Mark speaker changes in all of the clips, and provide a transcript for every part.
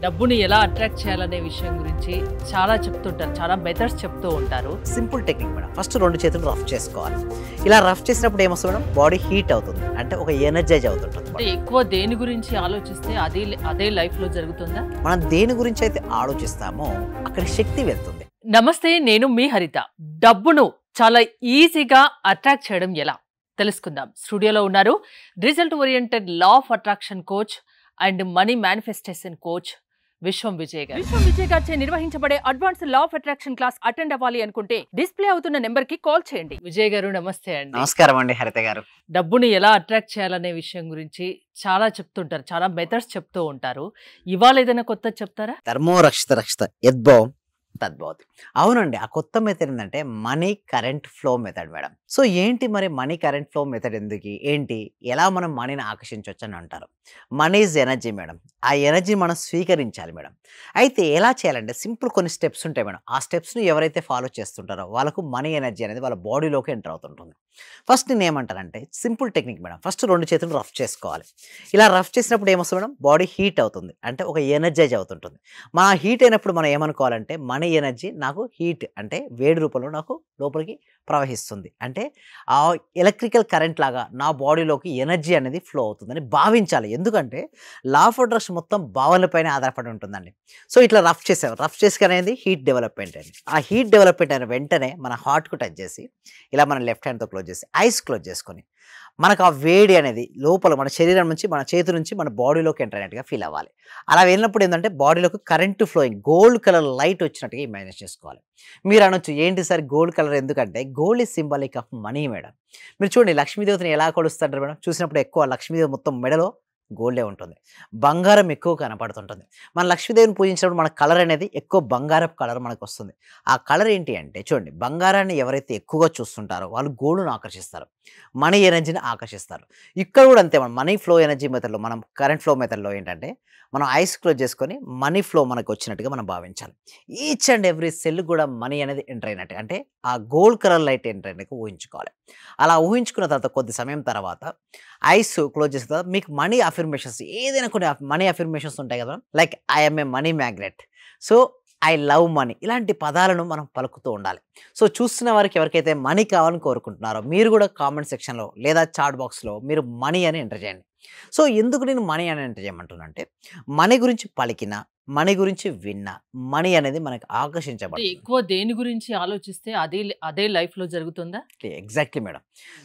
Speaker 1: డబ్బుని ఎలా అట్రాక్ట్ చేయాలనే విషయం గురించి చాలా చెప్తుంటారు. చాలా మెథడ్స్ చెప్తూ ఉంటారు.
Speaker 2: Simple technique madam. ఫస్ట్ 2 చేతులు రఫ్ చేసుకోవాలి. ఇలా రఫ్ చేసినప్పుడు ఏమొస్తుంది మేడం, బాడీ హీట్ అవుతుంది. అంటే ఒక ఎనర్జైజ్ అవుతుంటుంది.
Speaker 1: అంటే ఎక్కువ దేని గురించి ఆలోచిస్తే అదే లైఫ్లో జరుగుతుందా?
Speaker 2: మనం దేని గురించి అయితే ఆలోచిస్తామో అక్కడ శక్తి వెళ్తుంది.
Speaker 1: నమస్తే, నేను మీ హరిత. డబ్బును చాలా ఈజీగా అట్రాక్ట్ చేయడం ఎలా తెలుసుకుందాం. స్టూడియోలో ఉన్నారు result oriented law of attraction coach and money manifestation coach విశ్వం విజయ్ గారు. విశ్వం విజయ్ గారిచే నిర్వహించబడే advance law of attraction class attend అవ్వాలి అనుకుంటే డిస్ప్లే అవుతున్న నెంబర్ కి కాల్ చేయండి. విజయ్ గారు నమస్తే అండి.
Speaker 2: నమస్కారం అండి హరిత గారు.
Speaker 1: డబ్బుని ఎలా అట్రాక్ట్ చేయాలనే విషయం గురించి చాలా చెప్తుంటారు. చాలా మెథడ్స్ చెప్తూ ఉంటారు. ఇవాళ ఏదైనా కొత్త చెప్తారా?
Speaker 2: ధర్మో రక్షిత రక్షిత యద్భవం తద్భవతి. అవునండి, ఆ కొత్త మెథడ్ ఏంటంటే money current flow method madam. So ఏంటి మరి మనీ కరెంట్ ఫ్లో మెథడ్ ఎందుకు, ఏంటి, ఎలా మనం మనీని ఆకర్షించవచ్చు అని అంటారు. Money is energy madam. ఆ ఎనర్జీ మనం స్వీకరించాలి మేడం. అయితే ఎలా చేయాలంటే సింపుల్ కొన్ని స్టెప్స్ ఉంటాయి మేడం. ఆ స్టెప్స్ని ఎవరైతే ఫాలో చేస్తుంటారో వాళ్ళకు మనీ ఎనర్జీ అనేది వాళ్ళ బాడీలోకి ఎంటర్ అవుతుంటుంది. ఫస్ట్ నేను ఏమంటానంటే సింపుల్ టెక్నిక్ మేడం. ఫస్ట్ 2 చేతులు రఫ్ చేసుకోవాలి. ఇలా రఫ్ చేసినప్పుడు ఏమొస్తుంది మేడం, బాడీ హీట్ అవుతుంది. అంటే ఒక ఎనర్జైజ్ అవుతుంటుంది. మన హీట్ అయినప్పుడు మనం ఏమనుకోవాలంటే మనీ ఎనర్జీ నాకు హీట్ అంటే వేడి రూపంలో నాకు లోపలికి ప్రవహిస్తుంది. అంటే ఆ ఎలక్ట్రికల్ కరెంట్ లాగా నా బాడీలోకి ఎనర్జీ అనేది ఫ్లో అవుతుందని భావించాలి. ఎందుకంటే లా ఆఫ్ అట్రాక్షన్ మొత్తం భావనలపైన ఆధారపడి ఉంటుందండి. సో ఇట్లా రఫ్ చేసాం. రఫ్ చేసి అనేది హీట్ డెవలప్మెంట్ అండి. ఆ హీట్ డెవలప్మెంట్ అయిన వెంటనే మన హార్ట్కు టచ్ చేసి ఇలా మన లెఫ్ట్ హ్యాండ్తో క్లోజ్ చేసి ఐస్ క్లోజ్ చేసుకొని మనకు ఆ వేడి అనేది లోపల మన శరీరం నుంచి మన చేతి నుంచి మన బాడీలోకి ఎంటర్ అయినట్టుగా ఫీల్ అవ్వాలి. అలా వెళ్ళినప్పుడు ఏంటంటే బాడీలోకి current flowing gold colour light వచ్చినట్టుగా ఇమాజిన్ చేసుకోవాలి. మీరు అనొచ్చు ఏంటి సార్ గోల్డ్ కలర్ ఎందుకంటే gold is symbolic of money madam. మీరు చూడండి లక్ష్మీదేవతని ఎలా కొలుస్తుంటారు మేడం. చూసినప్పుడు ఎక్కువ లక్ష్మీదేవి మొత్తం మెడలో గోల్డే ఉంటుంది. బంగారం ఎక్కువ కనపడుతుంటుంది. మన లక్ష్మీదేవిని పూజించినప్పుడు మన కలర్ అనేది ఎక్కువ బంగారపు కలర్ మనకు వస్తుంది. ఆ కలర్ ఏంటి అంటే చూడండి, బంగారాన్ని ఎవరైతే ఎక్కువగా చూస్తుంటారో వాళ్ళు గోల్డ్ను ఆకర్షిస్తారు, మనీ ఎనర్జీని ఆకర్షిస్తారు. ఇక్కడ కూడా అంతే. మనం మనీ ఫ్లో ఎనర్జీ మెథడ్లో, మనం కరెంట్ ఫ్లో మెథడ్లో ఏంటంటే మనం ఐస్ క్లోజ్ చేసుకొని మనీ ఫ్లో మనకు వచ్చినట్టుగా మనం భావించాలి. ఈచ్ అండ్ ఎవ్రీ సెల్ కూడా మనీ అనేది ఎంటర్ అయినట్టు, అంటే ఆ గోల్డ్ కలర్ లైట్ ఎంటర్ అయినట్టు ఊహించుకోవాలి. అలా ఊహించుకున్న తర్వాత కొద్ది సమయం తర్వాత ఐస్ క్లోజ్ చేసిన తర్వాత మీకు మనీ అఫర్మేషన్స్, ఏదైనా కొన్ని మనీ అఫర్మేషన్స్ ఉంటాయి కదా, like I'm a money magnet, so I love money, ఇలాంటి పదాలను మనం పలుకుతూ ఉండాలి. సో చూస్తున్న వారికి ఎవరికైతే మనీ కావాలని కోరుకుంటున్నారో మీరు కూడా కామెంట్ సెక్షన్లో లేదా చాట్ బాక్స్లో మీరు మనీ అని ఎంటర్ చేయండి. సో ఎందుకు నేను మనీ అని ఎంటర్ చేయమంటున్నానంటే మనీ గురించి పలికిన, మనీ గురించి విన్న, మనీ అనేది మనకు ఆకర్షించబడుతుంది.
Speaker 1: ఎక్కువ దేని గురించి ఆలోచిస్తే అదే లైఫ్లో జరుగుతుందా?
Speaker 2: Exactly madam.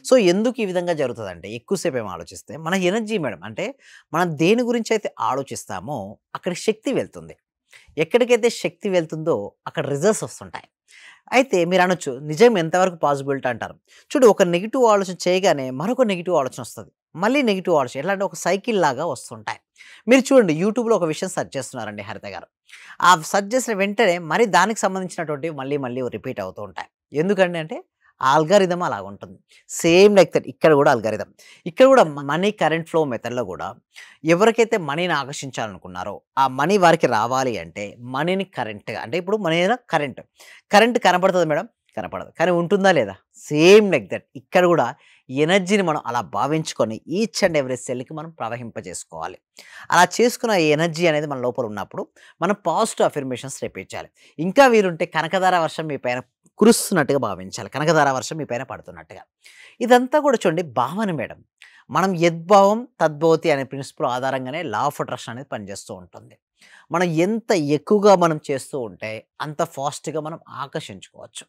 Speaker 2: సో ఎందుకు ఈ విధంగా జరుగుతుందంటే ఎక్కువసేపు ఏమో ఆలోచిస్తే మన ఎనర్జీ మేడం. అంటే మనం దేని గురించి అయితే ఆలోచిస్తామో అక్కడ శక్తి వెళ్తుంది. ఎక్కడికైతే శక్తి వెళ్తుందో అక్కడ రిజల్ట్స్ వస్తుంటాయి. అయితే మీరు అనొచ్చు నిజం ఎంతవరకు పాసిబిలిటీ అంటారు. చూడు, ఒక నెగిటివ్ ఆలోచన చేయగానే మరొక నెగిటివ్ ఆలోచన వస్తుంది, మళ్ళీ నెగిటివ్ ఆలోచన, ఎట్లా అంటే ఒక సైకిల్ లాగా వస్తుంటాయి. మీరు చూడండి యూట్యూబ్లో ఒక విషయం సెర్చ్ చేస్తున్నారండి హరిత గారు. ఆ సెర్చ్ చేసిన వెంటనే మరి దానికి సంబంధించినటువంటి మళ్ళీ మళ్ళీ రిపీట్ అవుతూ ఉంటాయి. ఎందుకంటే అంటే ఆల్గారిథం అలాగ ఉంటుంది. సేమ్ లైక్ దట్ ఇక్కడ కూడా ఆల్గారిథం. ఇక్కడ కూడా మనీ కరెంట్ ఫ్లో మెథడ్లో కూడా ఎవరికైతే మనీని ఆకర్షించాలనుకున్నారో ఆ మనీ వారికి రావాలి అంటే మనీని కరెంట్గా, అంటే ఇప్పుడు మనీ కరెంట్ కనపడుతుంది మేడం, కనపడదు, కానీ ఉంటుందా లేదా? సేమ్ లైక్ దట్ ఇక్కడ కూడా ఎనర్జీని మనం అలా భావించుకొని ఈచ్ అండ్ ఎవ్రీ సెల్కి మనం ప్రవహింపజేసుకోవాలి. అలా చేసుకున్న ఈ ఎనర్జీ అనేది మన లోపల ఉన్నప్పుడు మనం పాజిటివ్ అఫర్మేషన్స్ రిపీట్ చేయాలి. ఇంకా వీరుంటే కనకధార వర్షం మీ పైన కురుస్తున్నట్టుగా భావించాలి, కనకధార వర్షం మీ పైన పడుతున్నట్టుగా. ఇదంతా కూడా చూడండి భావన మేడం. మనం యద్భావం తద్భవతి అనే ప్రిన్సిపల్ ఆధారంగానే లా ఆఫ్ అట్రాక్షన్ అనేది పనిచేస్తూ ఉంటుంది. మనం ఎంత ఎక్కువగా మనం చేస్తూ ఉంటే అంత ఫాస్ట్గా మనం ఆకర్షించుకోవచ్చు.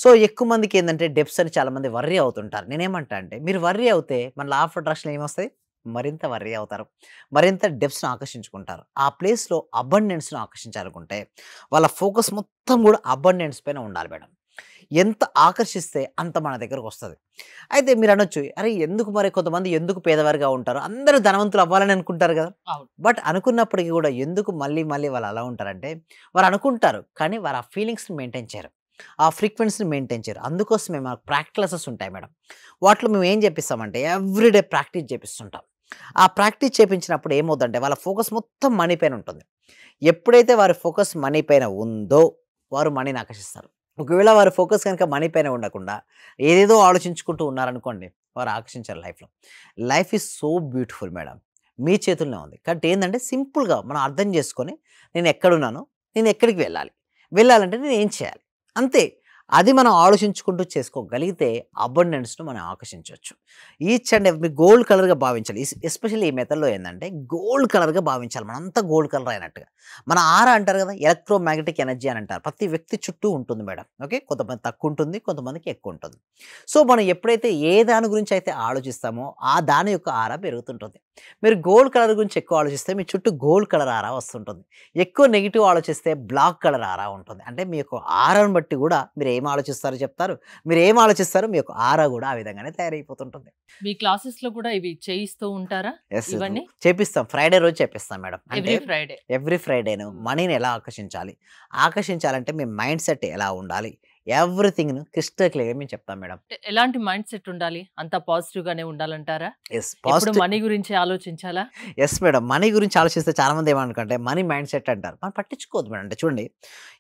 Speaker 2: సో ఎక్కువ మందికి ఏంటంటే డెప్స్ అని చాలామంది వర్రీ అవుతుంటారు. నేనేమంటా అంటే మీరు వర్రీ అవుతే మన లా ఆఫ్ అట్రాక్షన్ ఏమొస్తాయి, మరింత వర్రీ అవుతారు, మరింత డెప్స్ను ఆకర్షించుకుంటారు. ఆ ప్లేస్లో అబండెన్స్ను ఆకర్షించాలనుకుంటే వాళ్ళ ఫోకస్ మొత్తం కూడా అబండెన్స్ పైన ఉండాలి మేడం. ఎంత ఆకర్షిస్తే అంత మన దగ్గరకు వస్తుంది. అయితే మీరు అనొచ్చు, అరే ఎందుకు మరి కొంతమంది ఎందుకు పేదవారిగా ఉంటారు, అందరూ ధనవంతులు అవ్వాలని అనుకుంటారు కదా.
Speaker 1: అవును.
Speaker 2: బట్ అనుకున్నప్పటికీ కూడా ఎందుకు మళ్ళీ మళ్ళీ వాళ్ళు అలా ఉంటారంటే వారు అనుకుంటారు కానీ వారు ఆ ఫీలింగ్స్ని మెయింటైన్ చేయరు, ఆ ఫ్రీక్వెన్సీని మెయింటైన్ చేయరు. అందుకోసమే మాకు ప్రాక్టీసెస్ ఉంటాయి మేడం. వాటిలో మేము ఏం చేపిస్తామంటే ఎవ్రీడే ప్రాక్టీస్ చేపిస్తుంటాం. ఆ ప్రాక్టీస్ చేపించినప్పుడు ఏమవుతుందంటే వాళ్ళ ఫోకస్ మొత్తం మనీ పైన ఉంటుంది. ఎప్పుడైతే వారి ఫోకస్ మనీ పైన ఉందో వారు మనీని ఆకర్షిస్తారు. ఒకవేళ వారి ఫోకస్ కనుక మనీ పైన ఉండకుండా ఏదేదో ఆలోచించుకుంటూ ఉన్నారనుకోండి, వారు ఆకర్షించారు లైఫ్లో. Life is so beautiful madam. మీ చేతుల్లోనే ఉంది. కాబట్టి ఏందంటే సింపుల్‌గా మనం అర్థం చేసుకొని నేను ఎక్కడున్నాను? నేను ఎక్కడికి వెళ్ళాలి? వెళ్ళాలంటే నేను ఏం చేయాలి? అంతే. అది మనం ఆలోచించుకుంటూ చేసుకోగలిగితే అబండెన్స్‌ను మనం ఆకర్షించొచ్చు. ఈచ్ అండ్ ఎవ్రీ గోల్డ్ కలర్‌గా భావించాలి. ఎస్పెషల్లీ ఈ మెథడ్‌లో ఏందంటే గోల్డ్ కలర్‌గా భావించాలి. మనంతా గోల్డ్ కలర్ అయినట్టుగా. మన ఆరా అంటారు కదా! ఎలక్ట్రోమాగ్నెటిక్ ఎనర్జీ అని అంటారు. ప్రతి వ్యక్తి చుట్టూ ఉంటుంది మేడం. ఓకే. కొంతమంది తక్కువ ఉంటుంది. కొంతమందికి ఎక్కువ ఉంటుంది. సో, మనం ఎప్పుడైతే ఏ దాని గురించి అయితే ఆలోచిస్తామో ఆ దాని యొక్క ఆరా పెరుగుతుంటుంది. మీరు గోల్డ్ కలర్ గురించి ఎక్కువ ఆలోచిస్తే మీ చుట్టూ గోల్డ్ కలర్ ఆరా వస్తుంటుంది. ఎక్కువ నెగెటివ్ ఆలోచిస్తే బ్లాక్ కలర్ ఆరా ఉంటుంది. అంటే మీ యొక్క ఆరాను బట్టి కూడా మీరు ఏం ఆలోచిస్తారో చెప్తారు. మీరు ఏం ఆలోచిస్తారో మీ యొక్క ఆరా కూడా ఆ విధంగానే తయారైపోతుంటుంది.
Speaker 1: మీ క్లాసెస్‌లో కూడా ఇవి చేయిస్తూ ఉంటారా?
Speaker 2: యెస్.
Speaker 1: ఇవన్నీ?
Speaker 2: చేపిస్తాం. ఫ్రైడే రోజు చేపిస్తాం మేడం. అంటే
Speaker 1: ఎవ్రీ ఫ్రైడే.
Speaker 2: ఎవ్రీ ఫ్రైడేను మనీని ఎలా ఆకర్షించాలి? ఆకర్షించాలంటే మీ మైండ్ సెట్ ఎలా ఉండాలి? ఎవ్రీథింగ్‌ను క్రిస్టల్ క్లియర్‌గా మేము చెప్తాం మేడం.
Speaker 1: ఎలాంటి మైండ్ సెట్ ఉండాలి? అంత పాజిటివ్ గానే ఉండాలంటారా?
Speaker 2: యెస్.
Speaker 1: ఎప్పుడు
Speaker 2: పాజిటివ్.
Speaker 1: మనీ గురించి ఆలోచించాలా?
Speaker 2: Yes madam. మనీ గురించి ఆలోచిస్తే చాలామంది ఏమనుకుంటే మనీ మైండ్ సెట్ అంటారు. మనం పట్టించుకోవద్దు మేడం. అంటే చూడండి,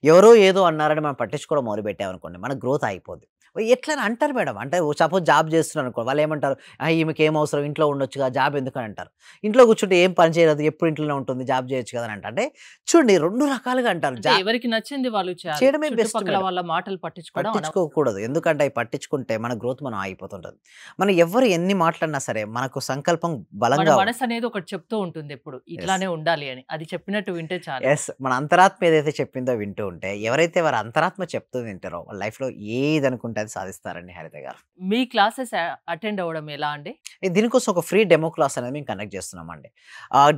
Speaker 2: ఎవరో ఏదో అన్నారని మనం పట్టించుకోవడం మొదలుపెట్టామనుకోండి, మన గ్రోత్ ఆగిపోద్ది. ఎట్లా అని అంటారు మేడం. అంటే సపోజ్ జాబ్ చేస్తున్నారనుకో, వాళ్ళేమంటారు, ఈమెకేం అవసరం ఇంట్లో ఉండొచ్చుగా, జాబ్ ఎందుకని అంటారు. ఇంట్లో కూర్చుంటే ఏం పని చేయలేదు, ఎప్పుడు ఇంట్లోనే ఉంటుంది, జాబ్ చేయొచ్చు కదా అని అంటారు. అంటే చూడండి 2 రకాలుగా అంటారు.
Speaker 1: అంటే ఎవరికి నచ్చింది వాళ్ళు చేయాలి.
Speaker 2: చేయడమే బెస్ట్
Speaker 1: చుట్టుపక్కల
Speaker 2: మేడం.
Speaker 1: వాళ్ళ మాటలు పట్టించుకోవడం అనవసరం.
Speaker 2: పట్టించుకోకూడదు. ఎందుకంటే అయి పట్టించుకుంటే మన గ్రోత్ మనం ఆగిపోతుంటది. మనం ఎవ్వరు ఎన్ని మాట్లాడినా సరే మనకు సంకల్పం
Speaker 1: మన
Speaker 2: బలంగా
Speaker 1: మనసు అనేది ఒకటి చెప్తూ ఉంటుంది ఎప్పుడు. ఇట్లానే ఉండాలి అని. అది చెప్పినట్టు వింటే చాలు.
Speaker 2: యెస్. మన అంతరాత్మ ఏదైతే చెప్పిందో వింటూ ఉంటే, ఎవరైతే వారి అంతరాత్మ చెప్తూ వింటారో వాళ్ళ లైఫ్‌లో ఏదనుకుంటే అది సాధిస్తారండి హరిత గారు.
Speaker 1: మీ క్లాసెస్ అటెండ్ అవ్వడం ఎలా అండి?
Speaker 2: దీనికోసం ఒక ఫ్రీ డెమో క్లాస్ అనేది మేము కండక్ట్ చేస్తున్నామండి.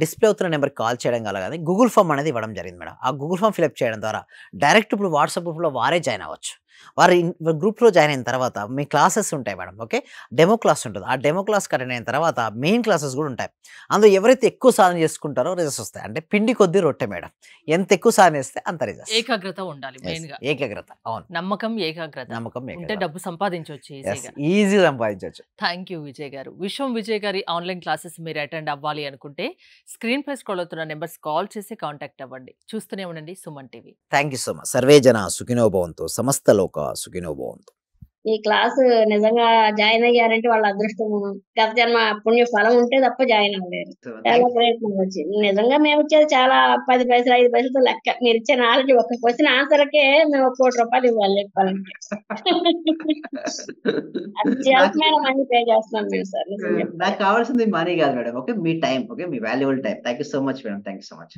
Speaker 2: డిస్‌ప్లే అవుతున్న నెంబర్‌కి కాల్ చేయడం గాని గూగుల్ ఫార్మ్ అనేది ఇవ్వడం జరిగింది మేడం. ఆ గూగుల్ ఫార్మ్ ఫిలప్ చేయడం ద్వారా డైరెక్ట్ ఇప్పుడు వాట్సాప్ గ్రూప్‌లో వారే జాయిన్ అవ్వచ్చు. వారు గ్రూప్‌లో జాయిన్ అయిన తర్వాత మీ క్లాసెస్ ఉంటాయి మేడం. ఓకే. డెమో క్లాస్ ఉంటుంది. ఆ డెమో క్లాస్‌కి అటెండ్ అయిన తర్వాత మెయిన్ క్లాసెస్ కూడా ఉంటాయి. అందులో ఎవరైతే ఎక్కువ సాధన చేసుకుంటారో రిజల్ట్స్ వస్తాయి. అంటే పిండి కొద్దీ రొట్టె మేడం. ఎంత ఎక్కువ సాధన చేస్తే అంత రిజల్ట్స్.
Speaker 1: ఏకాగ్రత ఉండాలి
Speaker 2: యెస్.
Speaker 1: మెయిన్‌గా.
Speaker 2: ఏకాగ్రత. అవును.
Speaker 1: నమ్మకం, ఏకాగ్రత.
Speaker 2: నమ్మకం,
Speaker 1: ఉంటే
Speaker 2: ఏకాగ్రత.
Speaker 1: డబ్బు సంపాదించొచ్చు
Speaker 2: యెస్.
Speaker 1: ఈజీగా.
Speaker 2: ఈజీగా సంపాదించొచ్చు.
Speaker 1: థ్యాంక్ యూ విజయ్ గారు. విశ్వం విజయ్ గారి ఆన్‌లైన్ క్లాసెస్ మీరు అటెండ్ అవ్వాలి అనుకుంటే స్క్రీన్ పై స్క్రోల్ అవుతున్న నంబర్స్ కాల్ చేసి కాంటాక్ట్ అవ్వండి. చూస్తూనే ఉండండి Suman TV.
Speaker 2: Thank you so much. Survey జన సుఖినో భవంతు. సమస్త లోక సుఖినో భవంతు.
Speaker 3: ఈ క్లాసు నిజంగా జాయిన్ అయ్యారంటే వాళ్ళ అదృష్టము. గత జన్మ పుణ్య ఫలం ఉంటే తప్ప జాయిన్ అవ్వలేరు. చాలా గ్రేట్ నాలెడ్జ్. నిజంగా మేమిచ్చేది చాలా 10 పైసలు, 5 పైసలతో లెక్క. మీరిచ్చే నాలెడ్జ్ ఒక్క క్వెషన్ ఆన్సర్‌కే మేము ఒక ₹1,00,00,000 ఇవ్వాలి చెప్పాలంటే. అత్యల్పమైన మనీ పే చేస్తున్నాం మేము సార్ నిజం
Speaker 2: నాకు
Speaker 3: చెప్పాలంటే.
Speaker 2: కావాల్సింది మనీ కాదు madam. Okay. Me time. Okay. Me valuable time. Thank you so much madam. Thank you so much.